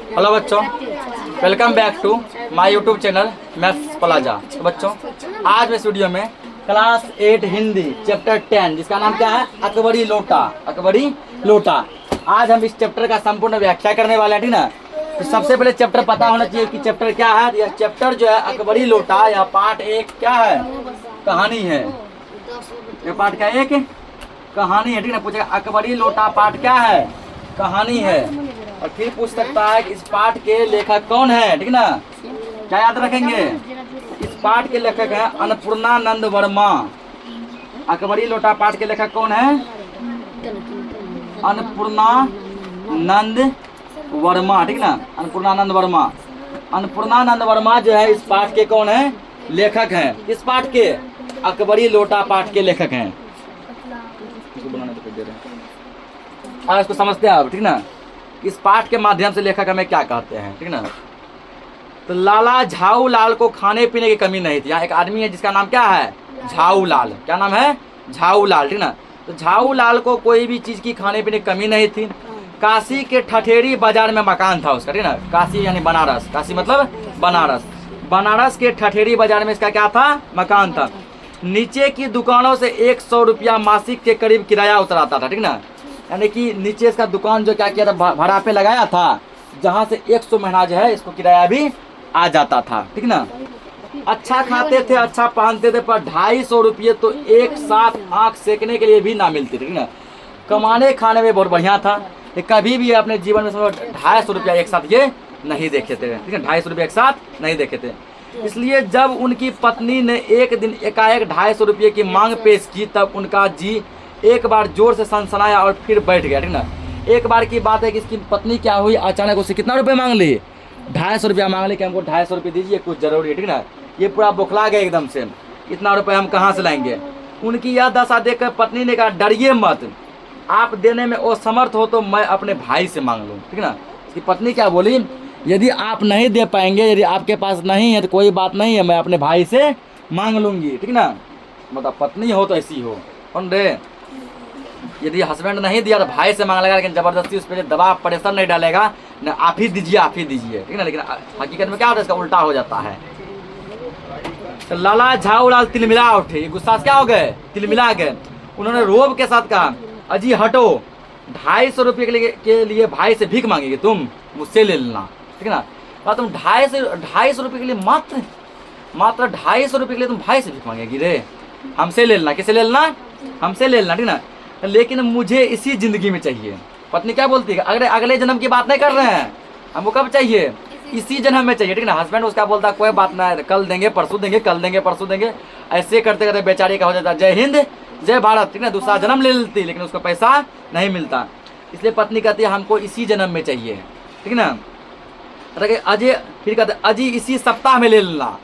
Hello बच्चों, welcome back to my YouTube channel Maths Plaza. तो बच्चों, आज मैं स्टूडियो में क्लास 8 हिंदी चैप्टर 10 जिसका नाम क्या है, अकबरी लोटा। अकबरी लोटा। आज हम इस चैप्टर का संपूर्ण व्याख्या करने वाले हैं, ठीक ना। तो सबसे पहले चैप्टर पता होना चाहिए कि चैप्टर क्या है। यह चैप्टर जो है अकबरी लोटा, यह पार्ट 1 क्या है, कहानी है। यह पार्ट क्या है, एक कहानी है, ठीक ना। पूछेगा अकबरी लोटा पार्ट क्या है, कहानी है। और फिर पूछ सकता है कि इस पाठ के लेखक कौन है, ठीक ना। क्या याद रखेंगे, इस पाठ के लेखक है अन्नपूर्णानंद वर्मा। अकबरी लोटा पाठ के लेखक कौन है, अन्नपूर्णानंद वर्मा, ठीक ना। अन्नपूर्णानंद वर्मा। अन्नपूर्णानंद वर्मा जो है इस पाठ के कौन है, लेखक हैं। इस पाठ के अकबरी लोटा पाठ के लेखक हैं। आज इसको समझते हैं आप, ठीक ना। इस पाठ के माध्यम से लेखक हमें क्या कहते हैं, ठीक ना। तो लाला झाऊ लाल को खाने पीने की कमी नहीं थी। यहाँ एक आदमी है जिसका नाम क्या है, झाऊ लाल। क्या नाम है, झाऊ लाल, ठीक ना। तो झाऊ लाल को कोई भी चीज की खाने पीने की कमी नहीं थी। काशी के ठठेरी बाजार में मकान था उसका, ठीक ना। काशी यानी बनारस, काशी मतलब बनारस। बनारस के ठठेरी बाजार में इसका क्या था, मकान था। नीचे की दुकानों से 100 रुपया मासिक के करीब किराया उतराता था, ठीक ना। यानी कि नीचे इसका दुकान जो क्या किया था, भाड़ा पे लगाया था, जहाँ से 100 महीना जो है इसको किराया भी आ जाता था, ठीक ना। अच्छा खाते थे, अच्छा पहनते थे, पर 250 रुपये तो एक साथ आँख सेकने के लिए भी ना मिलते थे, ठीक ना। कमाने खाने में बहुत बढ़िया था। ये कभी भी अपने जीवन में 250 रुपया एक साथ ये नहीं देखे थे, ठीक है। 250 रुपये एक साथ नहीं देखे थे। इसलिए जब उनकी पत्नी ने एक दिन एकाएक 250 रुपये की मांग पेश की, तब उनका जी एक बार जोर से सनसनाया और फिर बैठ गया, ठीक ना। एक बार की बात है कि इसकी पत्नी क्या हुई, अचानक उससे कितना रुपए मांग ली, 250 रुपया मांग ली कि हमको 250 रुपये दीजिए, कुछ जरूरी है, ठीक ना। ये पूरा बौखला गया एकदम से, इतना रुपए हम कहाँ से लाएंगे। उनकी यह दशा देखकर पत्नी ने कहा, डरिए मत, आप देने में असमर्थ हो तो मैं अपने भाई से मांग लूँ, ठीक ना। इसकी पत्नी क्या बोली, यदि आप नहीं दे पाएंगे, यदि आपके पास नहीं है तो कोई बात नहीं है, मैं अपने भाई से मांग लूंगी, ठीक ना। मतलब पत्नी हो तो ऐसी हो, कौन रे। यदि हस्बैंड नहीं दिया तो भाई से मांग लेगा, लेकिन जबरदस्ती उस पर दबाव प्रेशर नहीं डालेगा, न आप ही दीजिए, आप ही दीजिए, ठीक ना। लेकिन हकीकत में क्या होता है, इसका उल्टा हो जाता है। तो लाला झाऊ लाल तिलमिला उठे, गुस्सा क्या हो गए, तिलमिला गए। उन्होंने रोब के साथ कहा, अजी हटो, 250 रुपये के लिए भाई से भीख मांगेगी तुम, मुझसे ले लेना, ठीक ना। तुम 250 रुपये के लिए मात्र 250 रुपये के लिए तुम भाई से भीख मांगेगी रे, हमसे ले लेना। किसे ले लेना, हमसे ले लेना, ठीक ना। लेकिन मुझे इसी जिंदगी में चाहिए। पत्नी क्या बोलती है, अगले जन्म की बात नहीं कर रहे हैं, हमको कब चाहिए, इसी जन्म में चाहिए, ठीक ना। हस्बैंड उसका बोलता है कोई बात ना, कल देंगे परसों देंगे, कल देंगे परसों देंगे, ऐसे करते करते बेचारी का हो जाता जय हिंद जय भारत, ठीक ना। दूसरा जन्म ले लेती, लेकिन उसको पैसा नहीं मिलता। इसलिए पत्नी कहती है हमको इसी जन्म में चाहिए, ठीक ना। अजय फिर कहते अजी इसी सप्ताह में ले लेना।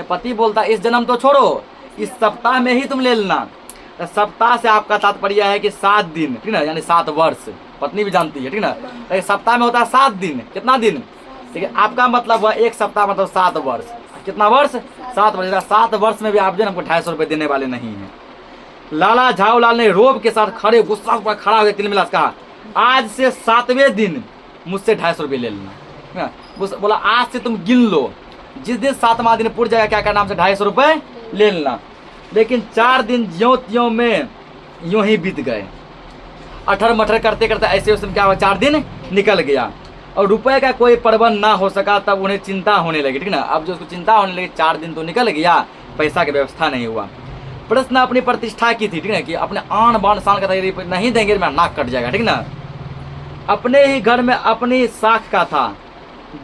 पति बोलता इस जन्म तो छोड़ो, इस सप्ताह में ही तुम ले लेना। सप्ताह से आपका तात्पर्य है कि 7 दिन, ठीक ना, यानी 7 वर्ष। पत्नी भी जानती है, ठीक ना। तो सप्ताह में होता है 7 दिन, कितना दिन, ठीक है। आपका मतलब हुआ एक सप्ताह मतलब 7 वर्ष। कितना वर्ष, 7 वर्ष। 7 वर्ष में भी आप जो हमको 250 रुपये देने वाले नहीं हैं। लाला झाऊ लाल ने रोब के साथ खड़े गुस्सा पर खड़ा होकर तिलमिला कहा, आज से 7वें दिन मुझसे 250 रुपये ले लेना। बोला आज से तुम गिन लो, जिस दिन 7वां दिन पूर जाएगा क्या क्या नाम से 250 रुपये ले लेना। लेकिन 4 दिन ज्यों त्यों में यूं ही बीत गए। अठर मठर करते करते ऐसे उसमें क्या हुआ, 4 दिन निकल गया और रुपए का कोई प्रबंध ना हो सका। तब उन्हें चिंता होने लगी, ठीक ना। अब जो उसको चिंता होने लगी, 4 दिन तो निकल गया, पैसा की व्यवस्था नहीं हुआ। प्रश्न अपनी प्रतिष्ठा की थी, ठीक ना, कि अपने आन बान शान का नहीं देंगे मेरा नाक कट जाएगा, ठीक ना। अपने ही घर में अपनी साख का था,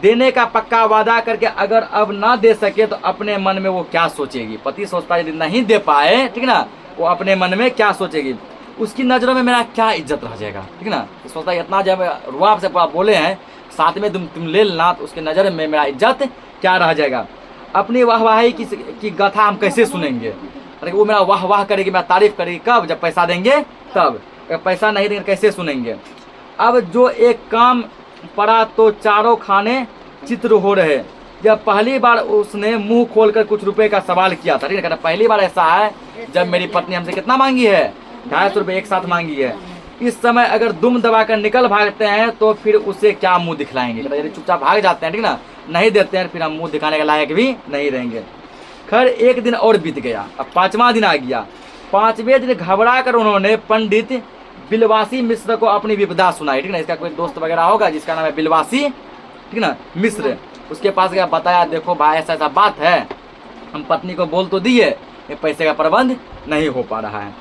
देने का पक्का वादा करके अगर अब ना दे सके तो अपने मन में वो क्या सोचेगी। पति सोचता है यदि नहीं दे पाए, ठीक ना, वो अपने मन में क्या सोचेगी, उसकी नज़रों में मेरा क्या इज्जत रह जाएगा, ठीक ना। सोचता है इतना जब रुआब से बोले हैं 7 में तुम ले लेना, तो उसके नज़र में मेरा इज्जत क्या रह जाएगा। अपनी वाहवाही की गाथा हम कैसे सुनेंगे, अरे वो मेरा वाह वाह करेगी, मेरा तारीफ करेगी कब, जब पैसा देंगे तब। पैसा नहीं देंगे कैसे सुनेंगे। अब जो एक काम पड़ा तो चारों खाने चित्र हो रहे। जब पहली बार उसने मुंह खोलकर कुछ रुपए का सवाल किया था, ठीक है। पहली बार ऐसा है जब मेरी पत्नी हमसे कितना मांगी है, 250 रुपये एक साथ मांगी है। इस समय अगर दुम दबाकर निकल भागते हैं तो फिर उसे क्या मुंह दिखलाएंगे। यदि चुपचाप भाग जाते हैं, ठीक ना, नहीं देते हैं, फिर हम मुंह दिखाने के लायक भी नहीं रहेंगे। खैर एक दिन और बीत गया, अब 5वां दिन आ गया। 5वें दिन घबरा कर उन्होंने पंडित बिलवासी मिश्र को अपनी विपदा सुनाई, ठीक ना। इसका कोई दोस्त वगैरह होगा जिसका नाम है बिलवासी, ठीक ना, मिश्र। उसके पास गया, बताया देखो भाई ऐसा ऐसा बात है, हम पत्नी को बोल तो दिए, ये पैसे का प्रबंध नहीं हो पा रहा है।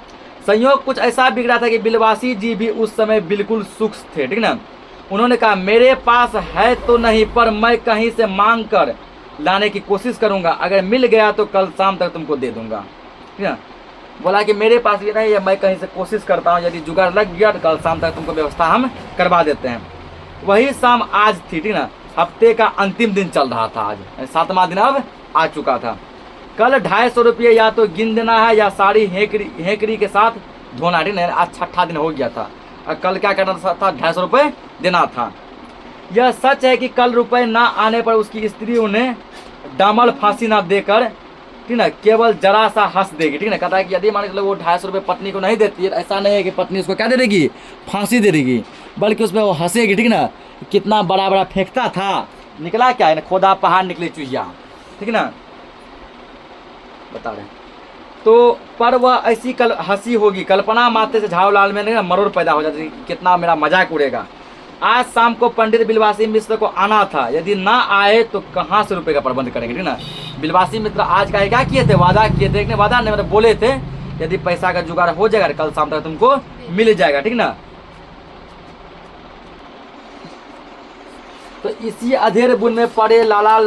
संयोग कुछ ऐसा बिगड़ा था कि बिलवासी जी भी उस समय बिल्कुल सुख थे, ठीक ना। उन्होंने कहा मेरे पास है तो नहीं, पर मैं कहीं से मांग कर लाने की कोशिश करूंगा, अगर मिल गया तो कल शाम तक तुमको दे दूंगा, ठीक ना। बोला कि मेरे पास भी नहीं है, मैं कहीं से कोशिश करता हूँ, यदि जुगाड़ लग गया तो कल शाम तक तुमको व्यवस्था हम करवा देते हैं। वही शाम आज थी, ठीक ना। हफ्ते का अंतिम दिन चल रहा था, आज 7वां दिन अब आ चुका था। कल 250 रुपये या तो गिन देना है या साड़ी हेकड़ी के साथ धोना, ठीक ना। आज 6ठा दिन हो गया था और कल क्या करना था, 250 रुपये देना था। यह सच है कि कल रुपए ना आने पर उसकी स्त्री उन्हें डामल फांसी ना देकर, ठीक ना, केवल जरा सा हंस देगी, ठीक ना। कहता है कि यदि मान के चलो वो 250 रुपये पत्नी को नहीं देती है, ऐसा नहीं है कि पत्नी उसको क्या दे देगी, फांसी दे देगी, बल्कि उसमें वो हंसेगी, ठीक ना। कितना बड़ा बड़ा फेंकता था, निकला क्या है ना, खोदा पहाड़ निकले चूहिया, ठीक ना, बता रहे। तो पर वह ऐसी हंसी होगी, कल्पना मात्र से झावलाल में ना मरोड़ पैदा हो जाती, कितना मेरा मजाक उड़ेगा। आज शाम को पंडित बिलवासी मिश्र को आना था, यदि ना आए तो कहाँ से रुपए का प्रबंध करेंगे, ठीक ना। बिलवासी मित्र आज का क्या किए थे, वादा किए थे, एक वादा नहीं मतलब बोले थे, यदि पैसा का जुगाड़ हो जाएगा कल शाम तक तुमको मिल जाएगा, ठीक ना। तो इसी अधेर बुन में पड़े लाला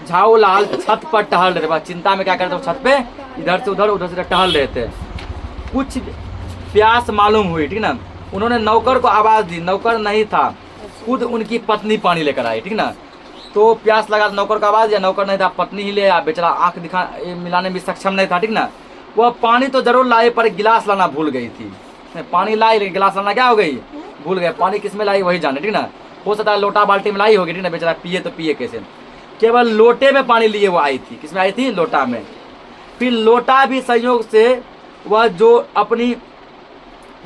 झाऊलाल छत पर टहल रहे, चिंता में क्या करते छत पे इधर से उधर टहल रहे थे। कुछ प्यास मालूम हुई, ठीक ना। उन्होंने नौकर को आवाज दी, नौकर नहीं था, खुद उनकी पत्नी पानी लेकर आई, ठीक ना। तो प्यास लगा, नौकर को आवाज दिया, नौकर नहीं था, पत्नी ही ले आया, बेचारा आंख दिखा मिलाने में सक्षम नहीं था, ठीक ना। वह पानी तो जरूर लाए पर गिलास लाना भूल गई थी। पानी लाई लेकिन गिलास लाना क्या हो गई, भूल गए। पानी किस में लाई वही जाने, ठीक ना। हो सकता है लोटा बाल्टी में लाई होगी, ठीक ना, बेचारा पिए तो पिए कैसे। केवल लोटे में पानी लिए वो आई थी, किसमें आई थी, लोटा में। फिर लोटा भी संयोग से वह जो अपनी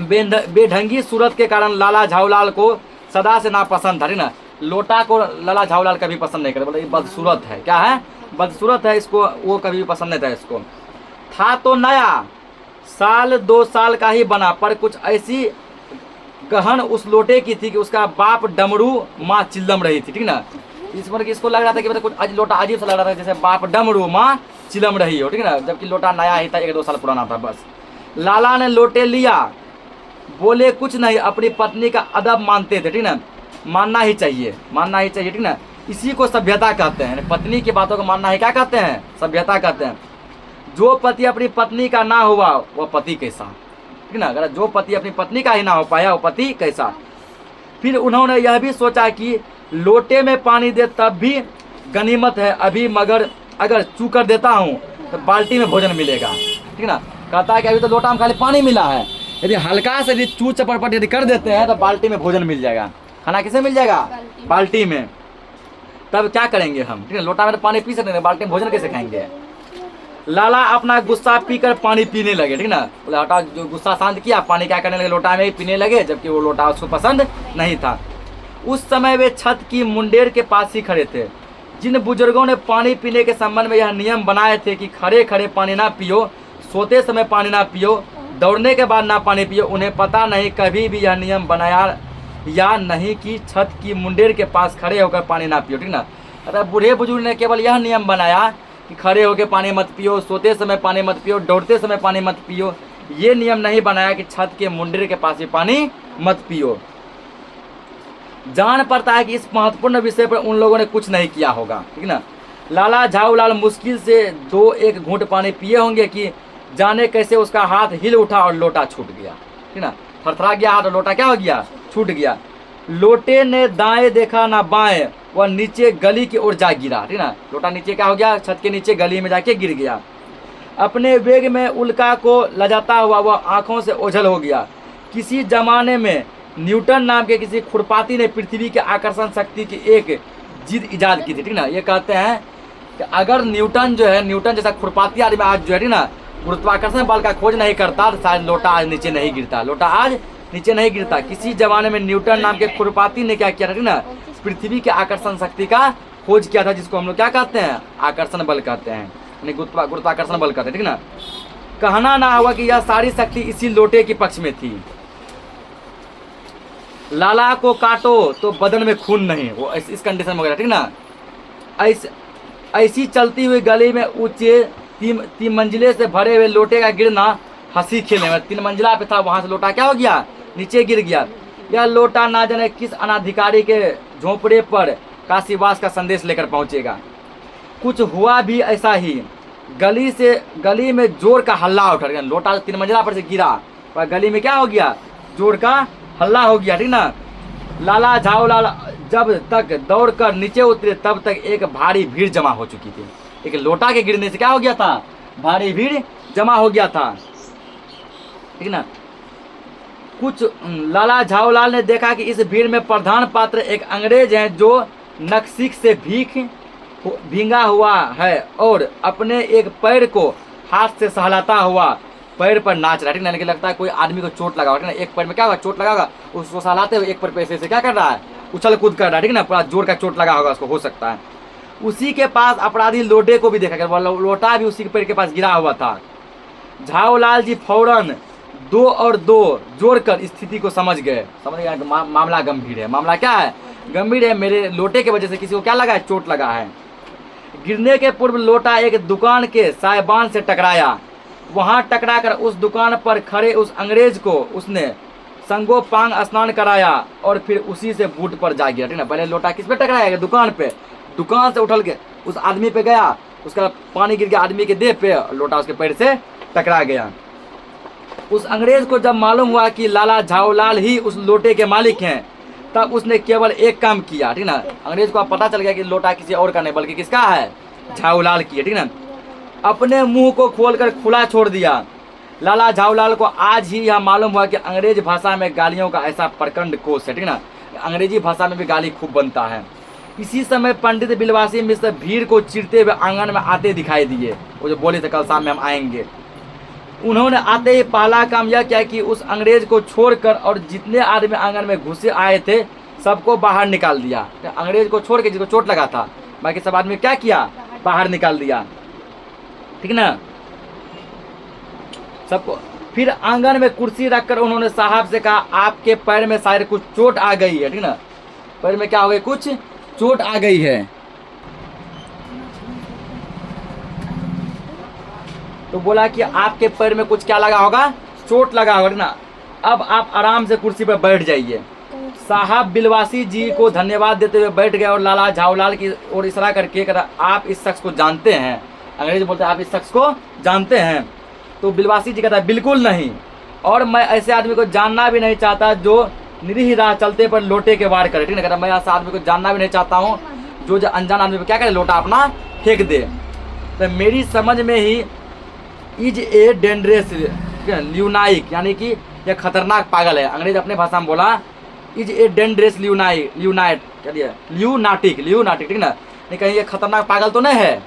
बेढंगी सूरत के कारण लाला झाऊलाल को सदा से नापसंद था, ठीक ना। लोटा को लाला झाऊलाल कभी पसंद नहीं करे, बोले ये बदसूरत है, क्या है, बदसूरत है, इसको वो कभी भी पसंद नहीं था। इसको था तो नया, 1-2 साल का ही बना, पर कुछ ऐसी गहन उस लोटे की थी कि उसका बाप डमरू माँ चिल्लम रही थी, ठीक ना। इस पर इसको लग रहा था कि मतलब कुछ लोटा अजीब सा लग रहा था, जैसे बाप डमरू माँ चिल्लम रही हो, ठीक ना, जबकि लोटा नया ही था, 1-2 साल पुराना था बस। लाला ने लोटे लिया, बोले कुछ नहीं, अपनी पत्नी का अदब मानते थे, ठीक ना। मानना ही चाहिए, मानना ही चाहिए, ठीक ना। इसी को सभ्यता कहते हैं, पत्नी की बातों को मानना ही क्या कहते हैं, सभ्यता कहते हैं। जो पति अपनी पत्नी का ना हुआ वह पति कैसा, ठीक ना। अगर जो पति अपनी पत्नी का ही ना हो पाया वो पति कैसा। फिर उन्होंने यह भी सोचा कि लोटे में पानी दे तब भी गनीमत है अभी, मगर अगर चू कर देता हूँ तो बाल्टी में भोजन मिलेगा, ठीक ना। कहता है कि अभी तो लोटा में खाली पानी मिला है, यदि हल्का से यदि चू चपड़पट यदि कर देते हैं तो बाल्टी में भोजन मिल जाएगा। खाना किसे मिल जाएगा, बाल्टी में। तब क्या करेंगे हम, ठीक है, लोटा में तो पानी पी सकते हैं, बाल्टी में भोजन कैसे खाएंगे। लाला अपना गुस्सा पीकर पानी पीने लगे, ठीक ना। बोले हटा, जो गुस्सा शांत किया, पानी क्या करने लगे, लोटा में ही पीने लगे, जबकि वो लोटा उसको पसंद नहीं था। उस समय वे छत की मुंडेर के पास ही खड़े थे। जिन बुजुर्गों ने पानी पीने के संबंध में यह नियम बनाए थे कि खड़े खड़े पानी ना पियो, सोते समय पानी ना पियो, दौड़ने के बाद ना पानी पियो, उन्हें पता नहीं कभी भी यह नियम बनाया या नहीं कि छत की मुंडेर के पास खड़े होकर पानी ना पियो, ठीक ना। अतः बूढ़े बुजुर्ग ने केवल यह नियम बनाया कि खड़े होकर पानी मत पियो, सोते समय पानी मत पियो, दौड़ते समय पानी मत पियो। ये नियम नहीं बनाया कि छत के मुंडेर के पास ही पानी मत पियो। जान पड़ता है कि इस महत्वपूर्ण विषय पर उन लोगों ने कुछ नहीं किया होगा, ठीक ना। लाला झाऊलाल मुश्किल से 2-1 घूंट पानी पिए होंगे कि जाने कैसे उसका हाथ हिल उठा और लोटा छूट गया, ठीक ना। थरथरा गया हाथ और लोटा क्या हो गया, छूट गया। लोटे ने दाएं देखा ना बाएं, वह नीचे गली की ओर जा गिरा, ठीक ना। लोटा नीचे क्या हो गया, छत के नीचे गली में जाके गिर गया। अपने वेग में उल्का को लजाता हुआ वह आंखों से ओझल हो गया। किसी जमाने में न्यूटन नाम के किसी खुरपाती ने पृथ्वी के आकर्षण शक्ति की एक जिद ईजाद की थी, ठीक ना। ये कहते हैं कि अगर न्यूटन जो है, न्यूटन जैसा खुरपाती आदमी आज जो है, ठीक ना, गुरुत्वाकर्षण बल का खोज नहीं करता तो शायद लोटा आज नीचे नहीं गिरता, लोटा आज नीचे नहीं गिरता। किसी जमाने में न्यूटन नाम के खुरपाती ने क्या किया था, ठीक ना, पृथ्वी के आकर्षण शक्ति का खोज किया था, जिसको हम लोग क्या कहते हैं, आकर्षण बल कहते हैं, यानी गुरुत्वाकर्षण बल कहते हैं, ठीक ना। कहना ना हुआ कि यह सारी शक्ति इसी लोटे के पक्ष में थी। लाला को काटो तो बदन में खून नहीं, वो इस कंडीशन में वगैरह, ठीक ना। ऐसी चलती हुई गली में ऊंचे 3 मंजिले से भरे हुए लोटे का गिरना हंसी खेलने में, 3 मंजिला पे था, वहां से लोटा क्या हो गया, नीचे गिर गया। यह लोटा ना जाने किस अनाधिकारी के झोंपड़े पर काशीवास का संदेश लेकर पहुंचेगा। कुछ हुआ भी ऐसा ही। गली में जोर का हल्ला उठ गया। लोटा 3 मंजिला पर से गिरा पर गली में क्या हो गया, जोर का हल्ला हो गया, ठीक ना। लाला झाऊलाल जब तक दौड़कर नीचे उतरे तब तक एक भारी भीड़ जमा हो चुकी थी। एक लोटा के गिरने से क्या हो गया था, भारी भीड़ जमा हो गया था, ठीक ना। कुछ लाला झाऊलाल ने देखा कि इस भीड़ में प्रधान पात्र एक अंग्रेज है जो नक्सिक से भींगा हुआ है और अपने एक पैर को हाथ से सहलाता हुआ पैर पर नाच रहा है, ठीक ना। लगता है कोई आदमी को चोट लगा होगा, एक पैर में क्या होगा, चोट लगा होगा, उसको सहलाते हुए एक पैर पैसे से क्या कर रहा है, उछल कूद कर रहा है, ठीक ना। पूरा जोर का चोट लगा होगा उसको, हो सकता है। उसी के पास अपराधी लोटे को भी देखा गया, लोटा भी उसी के पैर के पास गिरा हुआ था। झाऊलाल जी फौरन 2 और 2 जोड़कर स्थिति को समझ गए कि मामला गंभीर है। मामला क्या है, गंभीर है, मेरे लोटे की वजह से किसी को क्या लगा है, चोट लगा है। गिरने के पूर्व लोटा एक दुकान के साइबान से टकराया। वहां टकराकर उस दुकान पर खड़े उस अंग्रेज को उसने संगोपांग स्नान कराया और फिर उसी से बूट पर जा गया, ठीक ना। पहले लोटा किस पे टकराया, दुकान पे, दुकान से उछल के उस आदमी पे गया, उसका पानी गिर गया आदमी के देह पे, लोटा उसके पैर से टकरा गया। उस अंग्रेज को जब मालूम हुआ कि लाला झाऊलाल ही उस लोटे के मालिक हैं, तब उसने केवल एक काम किया, ठीक ना। अंग्रेज को अब पता चल गया कि लोटा किसी और का नहीं बल्कि किसका है, झाऊलाल की है, ठीक ना। अपने मुंह को खोलकर खुला छोड़ दिया। लाला झाऊलाल को आज ही यह मालूम हुआ कि अंग्रेज भाषा में गालियों का ऐसा प्रखंड कोश है, ठीक ना। अंग्रेजी भाषा में भी गाली खूब बनता है। इसी समय पंडित बिलवासी मिश्र भीड़ को चीरते हुए आंगन में आते दिखाई दिए। वो जो बोले थे कल शाम में हम आएंगे, उन्होंने आते ही पहला काम यह किया कि उस अंग्रेज को छोड़कर और जितने आदमी आंगन में घुसे आए थे सबको बाहर निकाल दिया। अंग्रेज को छोड़ के जिसको चोट लगा था, बाकी सब आदमी क्या किया, बाहर निकाल दिया, ठीक ना, सबको। फिर आंगन में कुर्सी रखकर उन्होंने साहब से कहा, आपके पैर में शायद कुछ चोट आ गई है, ठीक ना। पैर में क्या हो गई, कुछ चोट आ गई है। तो बोला कि आपके पैर में कुछ क्या लगा होगा, चोट लगा होगा, ठीक ना। अब आप आराम से कुर्सी पर बैठ जाइए। साहब बिलवासी जी को धन्यवाद देते हुए बैठ गए और लाला झाऊलाल की ओर इशारा करके कहा, आप इस शख्स को जानते हैं। अंग्रेज बोलते हैं, आप इस शख्स को जानते हैं। तो बिलवासी जी कहता है, बिल्कुल नहीं, और मैं ऐसे आदमी को जानना भी नहीं चाहता जो निरीह राह चलते पर लोटे के वार करे, ठीक है। कहता मैं ऐसा आदमी को जानना भी नहीं चाहता हूँ जो अनजान आदमी पर क्या करे, लोटा अपना फेंक दे। तो मेरी समझ में ही इज ए डेंजरस ल्यूनाइक, यानी कि यह खतरनाक पागल है। अंग्रेज अपने भाषा में बोला, इज ए डेंजरस ल्यूनाइट क्या दिया, ल्यूनाटिक, ठीक ना। नहीं कहीं ये खतरनाक पागल तो नहीं है,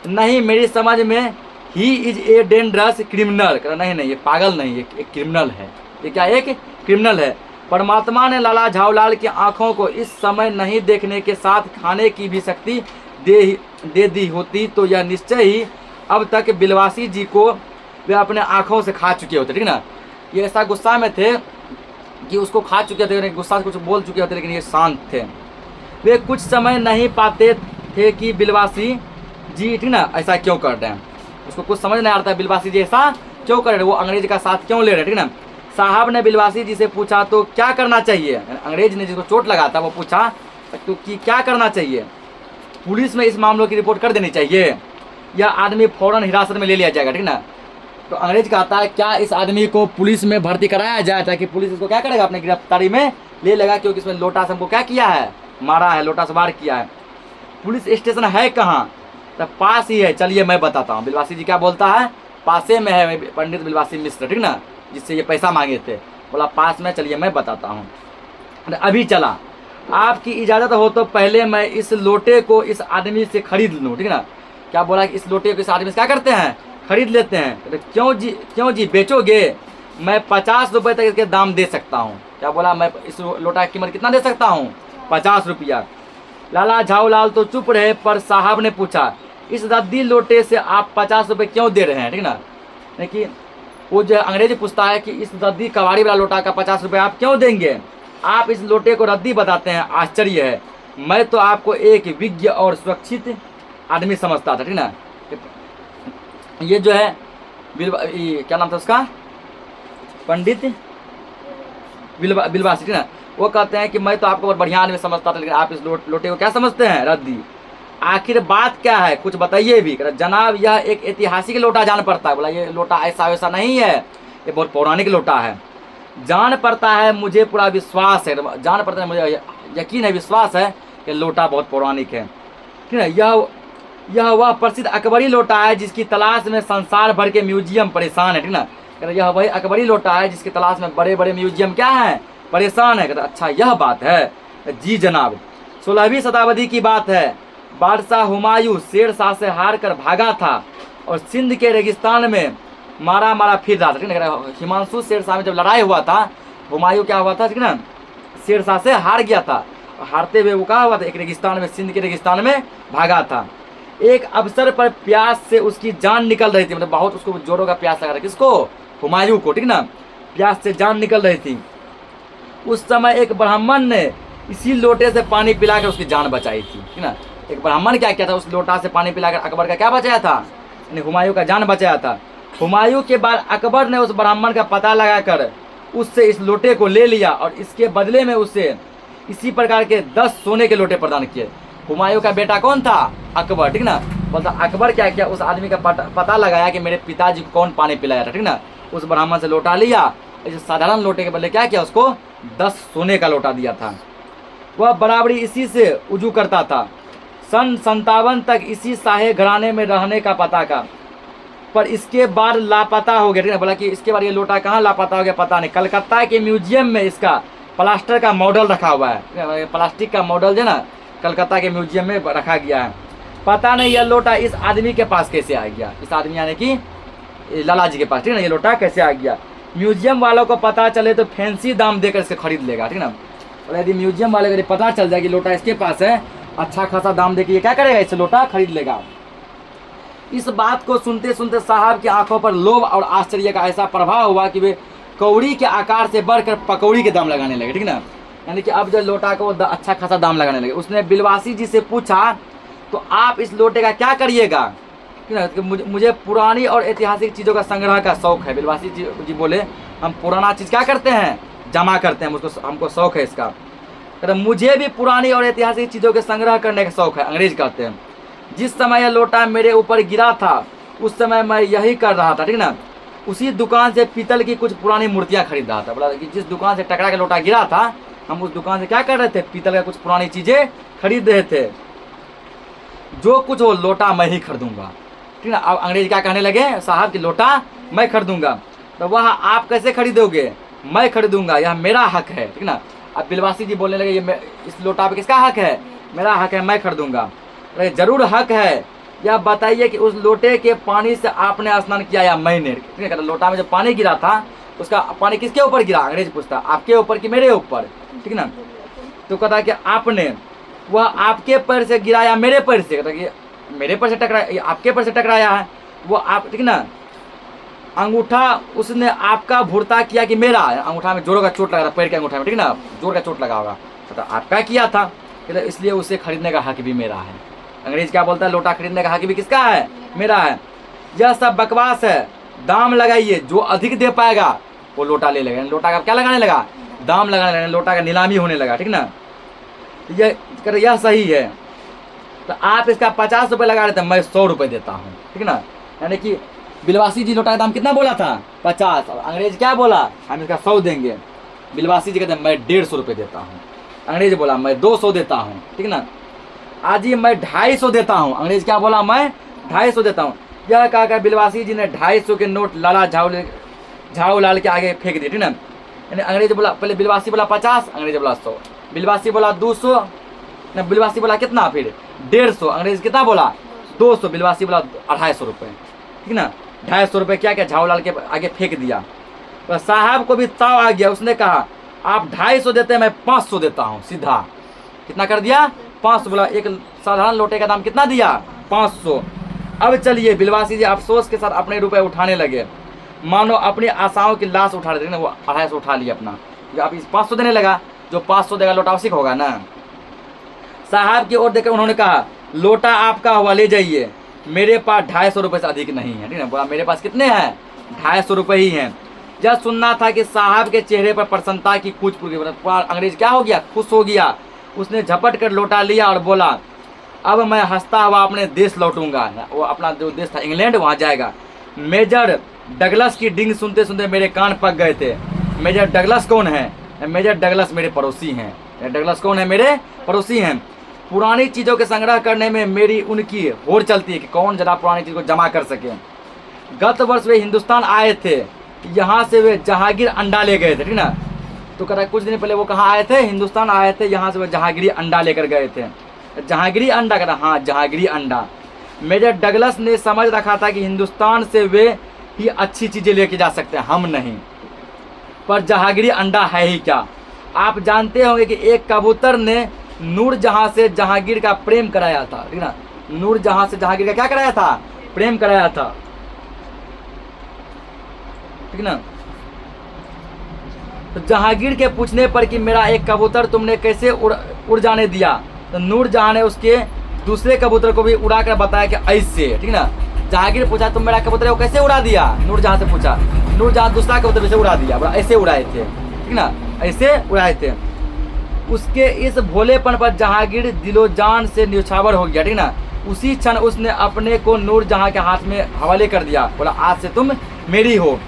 नहीं, मेरी समझ में he is a dangerous criminal. नहीं, ये पागल नहीं, ये एक क्रिमिनल है। ये क्या, एक क्रिमिनल है। परमात्मा ने लाला झाऊलाल की आंखों को इस समय नहीं देखने के साथ खाने की भी शक्ति दे दी होती तो यह निश्चय ही अब तक बिलवासी जी को वे अपने आंखों से खा चुके होते, ठीक ना। ये ऐसा गुस्सा में थे कि उसको खा चुके थे, गुस्सा से कुछ बोल चुके होते, लेकिन ये शांत थे। वे कुछ समय नहीं पाते थे कि बिलवासी जी, ठीक ना, ऐसा क्यों कर रहे हैं। उसको कुछ समझ नहीं आता बिलवासी जी ऐसा क्यों कर रहे, वो अंग्रेज का साथ क्यों ले रहे, ठीक ना। साहब ने बिलवासी जी से पूछा, तो क्या करना चाहिए। अंग्रेज ने जिसको चोट लगा था वो पूछा, तो कि क्या करना चाहिए। पुलिस में इस मामलों की रिपोर्ट कर देनी चाहिए, यह आदमी फौरन हिरासत में ले लिया जाएगा, ठीक ना। तो अंग्रेज कहता है, क्या इस आदमी को पुलिस में भर्ती कराया जाए ताकि पुलिस इसको क्या करेगा, अपने गिरफ्तारी में ले लेगा, क्योंकि इसमें लोटा से हमको क्या किया है, मारा है, लोटा से वार किया है। पुलिस स्टेशन है कहाँ, तो पास ही है, चलिए मैं बताता हूँ। बिलवासी जी क्या बोलता है, पासे में है पंडित बिलवासी मिश्र, ठीक ना, जिससे ये पैसा मांगे थे। बोला पास में, चलिए मैं बताता हूँ। अभी चला, आपकी इजाज़त हो तो पहले मैं इस लोटे को इस आदमी से खरीद लूँ, ठीक ना। क्या बोला कि इस लोटे को इस आदमी से क्या करते हैं, खरीद लेते हैं। तो क्यों जी बेचोगे। मैं 50 रुपये तक इसके दाम दे सकता हूँ। क्या बोला? मैं इस लोटा की कीमत कितना दे सकता हूँ? 50 रुपया। लाला झाऊलाल तो चुप रहे, पर साहब ने पूछा, इस रद्दी लोटे से आप 50 रुपये क्यों दे रहे हैं? ठीक ना, देखिए वो जो अंग्रेजी पूछता है कि इस रद्दी कबाड़ी वाला लोटा का 50 रुपये आप क्यों देंगे? आप इस लोटे को रद्दी बताते हैं, आश्चर्य है। मैं तो आपको एक विज्ञ और सुरक्षित आदमी समझता था। ठीक ना, ये जो है क्या नाम था उसका? पंडित बिलवासी। ठीक ना, वो कहते हैं कि मैं तो आपको बहुत बढ़िया आदमी समझता था, लेकिन आप इस लोटे को क्या समझते हैं? रद्दी। आखिर बात क्या है, कुछ बताइए भी। जनाब यह एक ऐतिहासिक लोटा जान पड़ता है। बोला ये लोटा ऐसा वैसा नहीं है, ये बहुत पौराणिक लोटा है। जान पड़ता है, मुझे पूरा विश्वास है, जान पड़ता है, मुझे यकीन है, विश्वास है कि लोटा बहुत पौराणिक है। ठीक है, यह वह प्रसिद्ध अकबरी लोटा है जिसकी तलाश में संसार भर के म्यूजियम परेशान है। ठीक ना, यह वही अकबरी लोटा है जिसकी तलाश में बड़े बड़े म्यूजियम क्या है? परेशान है। अच्छा यह बात है? जी जनाब, 16वीं शताब्दी की बात है। बादशाह हुमायूं शेर शाह से हार कर भागा था और सिंध के रेगिस्तान में मारा फिर रहा था। ठीक ना, हिमांशु शेर शाह में जब लड़ाई हुआ था, हुमायूं क्या हुआ था? ठीक ना, शेर शाह से हार गया था। हारते हुए वो कहा हुआ था, एक रेगिस्तान में, सिंध के रेगिस्तान में भागा था। एक अवसर पर प्यास से उसकी जान निकल रही थी, मतलब बहुत उसको जोरों का प्यास लगा था। किसको? हुमायूं को। ठीक ना, प्यास से जान निकल रही थी। उस समय एक ब्राह्मण ने इसी लोटे से पानी पिलाकर उसकी जान बचाई थी। ठीक ना, एक ब्राह्मण क्या किया था? उस लोटा से पानी पिलाकर अकबर का क्या बचाया था? यानी हुमायूं का जान बचाया था। हुमायूं के बाद अकबर ने उस ब्राह्मण का पता लगाकर उससे इस लोटे को ले लिया और इसके बदले में उसे इसी प्रकार के 10 सोने के लोटे प्रदान किए। हुमायूं का बेटा कौन था? अकबर। ठीक ना, बोलता अकबर क्या किया? उस आदमी का पता लगाया कि मेरे पिताजी को कौन पानी पिलाया था। ठीक ना, उस ब्राह्मण से लोटा लिया, इस साधारण लोटे के बदले क्या किया? उसको 10 सोने का लोटा दिया था। वह बराबरी इसी से उजू करता था। सन 57 तक इसी शाही घराने में रहने का पता का, पर इसके बाद लापता हो गया। ठीक है, बोला कि इसके बाद ये लोटा कहाँ लापता हो गया पता नहीं। कलकत्ता के म्यूजियम में इसका प्लास्टर का मॉडल रखा हुआ है, प्लास्टिक का मॉडल जो ना कलकत्ता के म्यूजियम में रखा गया है। पता नहीं यह लोटा इस आदमी के पास कैसे आ गया, इस आदमी यानी कि लाला जी के पास। ठीक है ना, ये लोटा कैसे आ गया? म्यूजियम वालों को पता चले तो फैंसी दाम देकर इसके खरीद लेगा। ठीक है ना, और यदि म्यूजियम वाले को पता चल जाए कि लोटा इसके पास है, अच्छा खासा दाम देके ये क्या करेगा? इसे लोटा खरीद लेगा। इस बात को सुनते सुनते साहब की आंखों पर लोभ और आश्चर्य का ऐसा प्रभाव हुआ कि वे कौड़ी के आकार से बढ़कर पकौड़ी के दाम लगाने लगे। ठीक ना, यानी कि अब जो लोटा को अच्छा खासा दाम लगाने लगे। उसने बिलवासी जी से पूछा, तो आप इस लोटे का क्या करिएगा? ठीक ना, मुझे पुरानी और ऐतिहासिक चीज़ों का संग्रह का शौक है। बिलवासी जी बोले, हम पुराना चीज़ क्या करते हैं? जमा करते हैं, हमको शौक है इसका। मुझे भी पुरानी और ऐतिहासिक चीज़ों के संग्रह करने का शौक है। अंग्रेज कहते हैं, जिस समय यह लोटा मेरे ऊपर गिरा था उस समय मैं यही कर रहा था। ठीक ना, उसी दुकान से पीतल की कुछ पुरानी मूर्तियां खरीद रहा था। बोला कि जिस दुकान से टकरा के लोटा गिरा था, हम उस दुकान से क्या कर रहे थे? पीतल का कुछ पुरानी चीज़ें खरीद रहे थे। जो कुछ हो लोटा मैं ही खरीदूंगा। ठीक ना, अब अंग्रेज क्या कहने लगे? साहब की लोटा मैं खरीदूंगा। तो वह आप कैसे खरीदोगे? मैं खरीदूंगा, यह मेरा हक है। ठीक ना, अब बिलवासी जी बोलने लगे, ये इस लोटा पे किसका हक है? मेरा हक है, मैं खरीदूंगा। अरे जरूर हक है, यह बताइए कि उस लोटे के पानी से आपने स्नान किया या मैंने? ठीक है, लोटा में जो पानी गिरा था उसका पानी किसके ऊपर गिरा? अंग्रेज पूछता, आपके ऊपर कि मेरे ऊपर? ठीक ना, तो कहता कि आपने, वह आपके पैर से गिरा या मेरे पैर से? कहता कि मेरे पैर से टकराया, आपके पैर से टकराया है वो आप। ठीक ना, अंगूठा उसने आपका भुरता किया कि मेरा? अंगूठा में जोरों का चोट लगा था, पैर के अंगूठा में। ठीक ना, जोर का चोट लगा होगा, तो आपका किया था, इसलिए उसे खरीदने का हक भी मेरा है। अंग्रेज क्या बोलता है? लोटा खरीदने का हक भी किसका है? मेरा है। यह सब बकवास है, दाम लगाइए, जो अधिक दे पाएगा वो लोटा ले लेगा। लोटा का क्या लगाने लगा? दाम लगाने लगा, लोटा का नीलामी होने लगा। ठीक ना, यह सही है, तो आप इसका 50 रुपये लगा रहे थे, मैं 100 रुपये देता हूँ। ठीक ना, यानी कि बिलवासी जी लोटा का दाम कितना बोला था? 50, और अंग्रेज क्या बोला? हम इसका 100 देंगे। बिलवासी जी कहते हैं मैं 150 रुपये देता हूँ। अंग्रेज बोला मैं 200 देता हूँ। ठीक ना, आज ही मैं 250 देता हूँ। अंग्रेज क्या बोला? मैं 250 देता हूँ। यह कहकर बिलवासी जी ने 250 के नोट लाला झाऊलाल के आगे फेंक दिए। ठीक ना, यानी अंग्रेज बोला, पहले बिलवासी बोला 50, अंग्रेज बोला 100, बिलवासी बोला 200, ना बिलवासी बोला कितना? फिर 150, अंग्रेज कितना बोला? 200, बिलवासी बोला 250 रुपये। ठीक ना, 250 रुपये क्या क्या झाऊलाल के आगे फेंक दिया। तो साहब को भी ताव आ गया, उसने कहा आप 250 देते हैं, मैं 500 देता हूँ सीधा। कितना कर दिया? 500। बोला एक साधारण लोटे का दाम कितना दिया? 500। अब चलिए बिलवासी जी अफसोस के साथ अपने रुपए उठाने लगे, मानो अपनी आशाओं की लाश उठा रहे थे ना, वो 250 उठा लिया अपना। अब इस 500 देने लगा, जो 500 देगा लोटा उसी का होगा ना। साहब की ओर देखकर उन्होंने कहा लोटा आपका हुआ, ले जाइए, मेरे पास 250 रुपये से अधिक नहीं है। ठीक है, बोला मेरे पास कितने हैं? 250 रुपये ही हैं। जब सुनना था कि साहब के चेहरे पर प्रसन्नता की कूच फूट गई। अंग्रेज क्या हो गया? खुश हो गया। उसने झपट कर लोटा लिया और बोला अब मैं हंसता हुआ अपने देश लौटूंगा। वो अपना जो देश था इंग्लैंड, वहाँ जाएगा। मेजर डगलस की डिंग सुनते सुनते मेरे कान पक गए थे। मेजर डगलस कौन है? मेजर डगलस मेरे पड़ोसी हैं। डगलस कौन है? मेरे पड़ोसी हैं। पुरानी चीज़ों के संग्रह करने में मेरी उनकी होड़ चलती है कि कौन ज़्यादा पुरानी चीज़ को जमा कर सके। गत वर्ष वे हिंदुस्तान आए थे, यहाँ से वे जहांगीर अंडा ले गए थे। ठीक ना, तो कह रहा कुछ दिन पहले वो कहाँ आए थे? हिंदुस्तान आए थे, यहाँ से वे जहांगीरी अंडा लेकर गए थे। जहांगीरी अंडा? कह रहा हाँ जहांगीरी अंडा। मेजर डगलस ने समझ रखा था कि हिंदुस्तान से वे ही अच्छी चीज़ें लेके जा सकते हैं, हम नहीं। पर जहांगीरी अंडा है ही क्या? आप जानते होंगे कि एक कबूतर ने नूरजहां से जहांगीर का प्रेम कराया था। ठीक ना, नूरजहां से जहांगीर का क्या कराया था? प्रेम कराया था। ठीक ना, तो जहांगीर के पूछने पर कि मेरा एक कबूतर तुमने कैसे उड़ जाने दिया, तो नूरजहां ने उसके दूसरे कबूतर को भी उड़ा कर बताया कि ऐसे। ठीक ना, जहांगीर पूछा तुम मेरा कबूतर को कैसे उड़ा दिया? नूरजहां से पूछा। नूरजहां दूसरा कबूतर से उड़ा दिया, बोला ऐसे उड़ाए थे। ठीक ना, ऐसे उड़ाए थे। उसके इस भोलेपन पर जहांगीर दिलो जान से न्यौछावर हो गया। ठीक ना, उसी क्षण उसने अपने को नूरजहां के हाथ में हवाले कर दिया। बोला आज से तुम मेरी हो।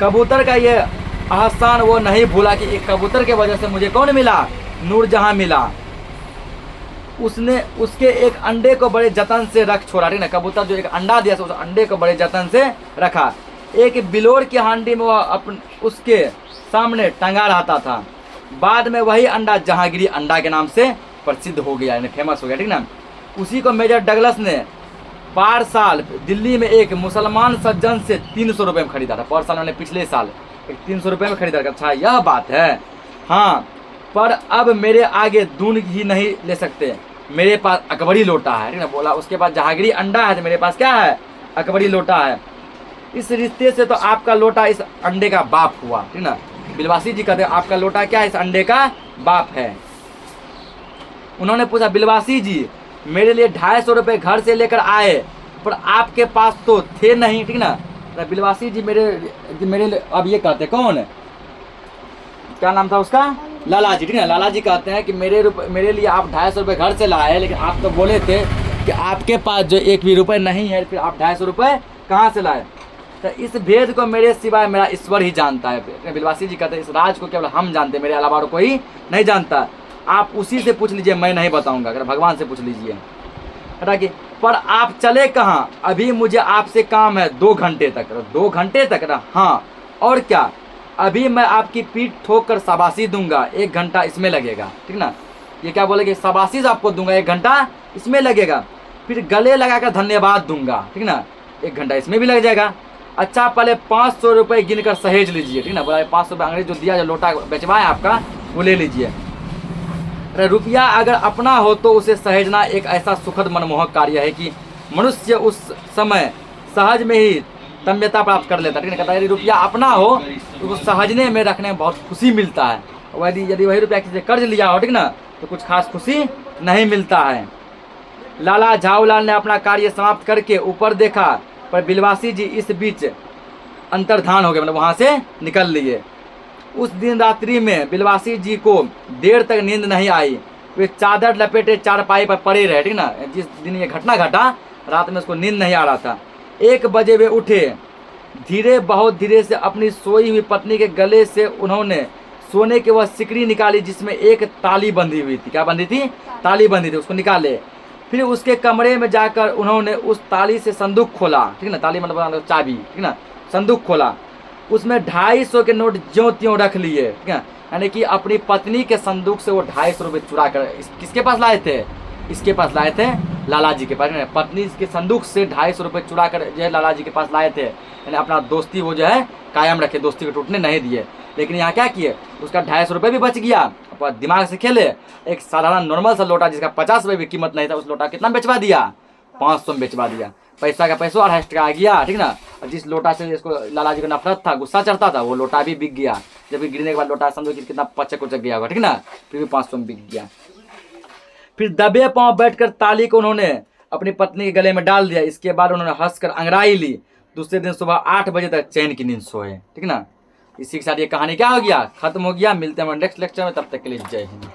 कबूतर का ये एहसान वो नहीं भूला कि एक कबूतर के वजह से मुझे कौन मिला? नूरजहां मिला। उसने उसके एक अंडे को बड़े जतन से रख छोड़ा। ठीक ना, कबूतर जो एक अंडा दिया उस अंडे को बड़े जतन से रखा। एक बिलोर की हांडी में वह उसके सामने टंगा रहता था। बाद में वही अंडा जहांगीरी अंडा के नाम से प्रसिद्ध हो गया, यानी फेमस हो गया। ठीक ना, उसी को मेजर डगलस ने पर साल दिल्ली में एक मुसलमान सज्जन से 300 रुपये में खरीदा था। पर साल मैंने पिछले साल एक 300 रुपये में खरीदा। अच्छा यह बात है। हाँ, पर अब मेरे आगे दून ही नहीं ले सकते, मेरे पास अकबरी लोटा है। ठीक ना, बोला उसके पास जहांगीरी अंडा है तो मेरे पास क्या है? अकबरी लोटा है। इस रिश्ते से तो आपका लोटा इस अंडे का बाप हुआ। ठीक ना, बिलवासी जी कहते हैं आपका लोटा क्या है? इस अंडे का बाप है। उन्होंने पूछा बिलवासी जी मेरे लिए 250 रुपये घर से लेकर आए, पर आपके पास तो थे नहीं। ठीक ना, बिलवासी जी मेरे अब ये कहते कौन है? क्या नाम था उसका? लाला जी। ठीक ना, लाला जी कहते हैं कि मेरे लिए आप 250 रुपये घर से लाए, लेकिन आप तो बोले थे कि आपके पास जो एक भी रुपये नहीं है, फिर आप 250 रुपये कहाँ से लाए? तो इस भेद को मेरे सिवाय मेरा ईश्वर ही जानता है। बिलवासी जी कहते हैं इस राज को केवल हम जानते, मेरे अलावा और कोई नहीं जानता। आप उसी से पूछ लीजिए, मैं नहीं बताऊंगा। अगर भगवान से पूछ लीजिए। कि पर आप चले कहाँ? अभी मुझे आपसे काम है 2 घंटे तक। 2 घंटे तक ना? हाँ, और क्या? अभी मैं आपकी पीठ ठोक कर शाबाशी दूंगा, 1 घंटा इसमें लगेगा। ठीक ना, ये क्या बोलेगे? शाबाशी आपको दूंगा, 1 घंटा इसमें लगेगा। फिर गले लगाकर धन्यवाद दूंगा। ठीक ना, 1 घंटा इसमें भी लग जाएगा। अच्छा पहले 500 रुपये गिनकर सहेज लीजिए। ठीक ना, बोला 500 रुपये अंग्रेज जो दिया, जो लोटा बेचवा है आपका, वो ले लीजिए। रुपया अगर अपना हो तो उसे सहेजना एक ऐसा सुखद मनमोहक कार्य है कि मनुष्य उस समय सहज में ही तन्मयता प्राप्त कर लेता है। ठीक है, कहता है यदि रुपया अपना हो तो वो सहजने में रखने में बहुत खुशी मिलता है। और यदि वही रुपया किसी से कर्ज लिया हो, ठीक ना, तो कुछ खास खुशी नहीं मिलता है। लाला झाऊलाल ने अपना कार्य समाप्त करके ऊपर देखा, पर बिलवासी जी इस बीच अंतर्धान हो गए, मतलब वहाँ से निकल लिए। उस दिन रात्रि में बिलवासी जी को देर तक नींद नहीं आई। वे चादर लपेटे चारपाई पर पड़े रहे। ठीक ना, जिस दिन ये घटना घटा रात में उसको नींद नहीं आ रहा था। 1 बजे वे उठे। बहुत धीरे से अपनी सोई हुई पत्नी के गले से उन्होंने सोने की वह सिकड़ी निकाली जिसमें एक ताली बंधी हुई थी। क्या बंधी थी? ताली बंधी थी, उसको निकाले। फिर उसके कमरे में जाकर उन्होंने उस ताली से संदूक खोला। ठीक ना, ताली मतलब चाबी। ठीक ना, संदूक खोला, उसमें 250 के नोट ज्यों त्यों रख लिए। ठीक है, यानी कि अपनी पत्नी के संदूक से वो 250 रुपये चुरा कर किसके पास लाए थे? इसके पास लाए थे, लाला जी के पास, पत्नी के संदूक से 250 रुपये चुरा कर जो है लाला जी के पास लाए थे, यानी अपना दोस्ती वो जो है कायम रखे, दोस्ती को टूटने नहीं दिए। लेकिन यहाँ क्या किए, उसका 250 रुपये भी बच गया, अपना दिमाग से खेले। एक साधारण नॉर्मल सा लोटा जिसका 50 रुपये भी कीमत नहीं था, उस लोटा कितना बेचवा दिया, 500 में बेचवा दिया। पैसा का पैसा 250 टका आ गया, ठीक ना। और जिस लोटा से इसको लाला जी को नफरत था, गुस्सा चढ़ता था, वो लोटा भी बिक गया। जब भी गिरने के बाद लोटा समझो कि कितना पचक उचक गया होगा, ठीक ना, फिर भी 500 में बिक गया। फिर दबे पांव बैठकर ताली को उन्होंने अपनी पत्नी के गले में डाल दिया। इसके बाद उन्होंने हंसकर अंगड़ाई ली। दूसरे दिन सुबह 8 बजे तक चैन की नींद सोए, ठीक ना। इसी के साथ ये कहानी क्या हो गया, खत्म हो गया। मिलते हैं नेक्स्ट लेक्चर में, तब तक के लिए जय हिंद।